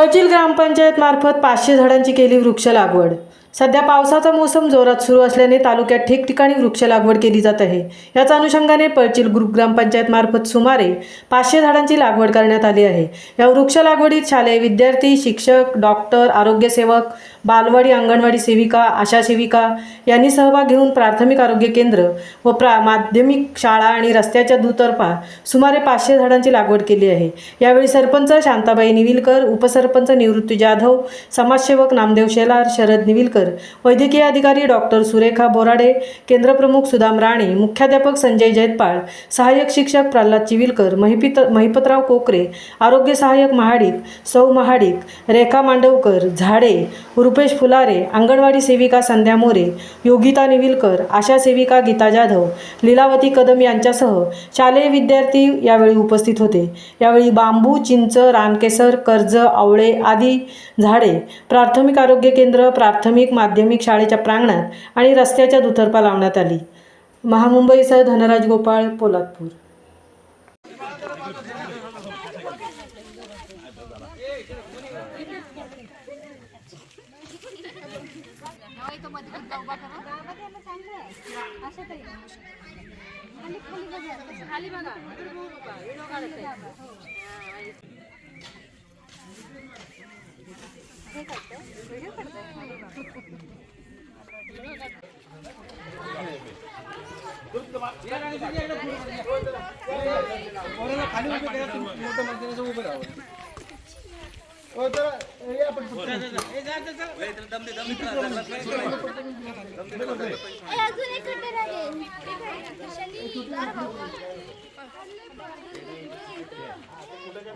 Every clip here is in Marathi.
पळचील ग्रामपंचायत मार्फत 500 झाडांची केली वृक्ष लागवड। सध्या पावसाचा मोसम जोरात सुरू असल्याने तालुक्यात ठिकठिकाणी वृक्ष लागवड केली जात आहे। याच अनुषंगाने पळचील ग्रामपंचायत मार्फत सुमारे 500 झाडांची लागवड करण्यात आली आहे। या वृक्ष लागवडीत शालेय विद्यार्थी, शिक्षक, डॉक्टर, आरोग्य सेवक, बालवाडी अंगणवाडी सेविका, आशा सेविका यांनी सहभाग घेऊन प्राथमिक आरोग्य केंद्र व माध्यमिक शाळा आणि रस्त्याच्या दुतर्फा सुमारे 500 झाडांची लागवड केली आहे। यावेळी सरपंच शांताबाई निविलकर, उपसरपंच निवृत्ती जाधव, समाजसेवक नामदेव शेलार, शरद निविलकर, वैद्यकीय अधिकारी डॉक्टर सुरेखा बोराडे, केंद्रप्रमुख सुदाम राणे, मुख्याध्यापक संजय जैतपाळ, सहाय्यक शिक्षक प्रल्हाद चिविलकर, महिपतराव कोकरे, आरोग्य सहाय्यक महाडिक, सौ महाडिक, रेखा मांडवकर, झाडे, रुपेश फुलारे, अंगणवाडी सेविका संध्या मोरे, योगिता निविलकर, आशा सेविका गीता जाधव, लीलावती कदम यांच्यासह शालेय विद्यार्थी यावेळी उपस्थित होते। यावेळी बांबू, चिंच, रानकेसर, कर्ज, आवळे आदी झाडे प्राथमिक आरोग्य केंद्र, प्राथमिक माध्यमिक शाळेच्या प्रांगणात आणि रस्त्याच्या दुतर्फा लावण्यात आली। महामुंबईसह धनराज गोपाळ, पोलादपूर।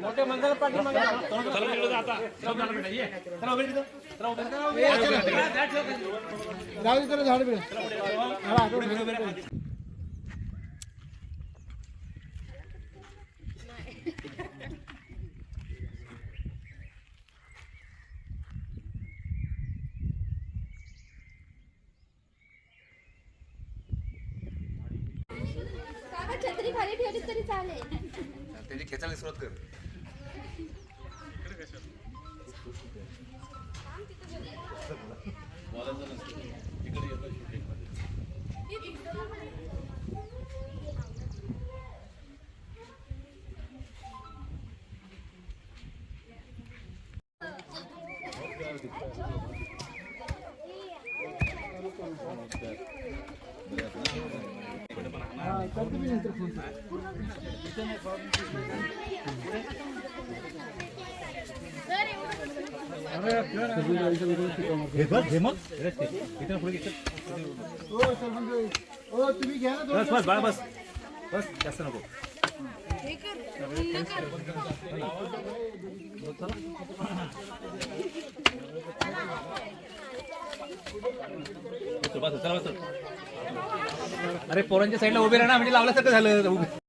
मोठे मंगल पाठी झाड छत्री खाली ठेवली तरी चालेल। त्याची खेचायला सुरुवात कर। जास्त नको। अरे पोरांच्या साईडला उभे राहा ना, म्हणजे लावल्यासारखं झालं।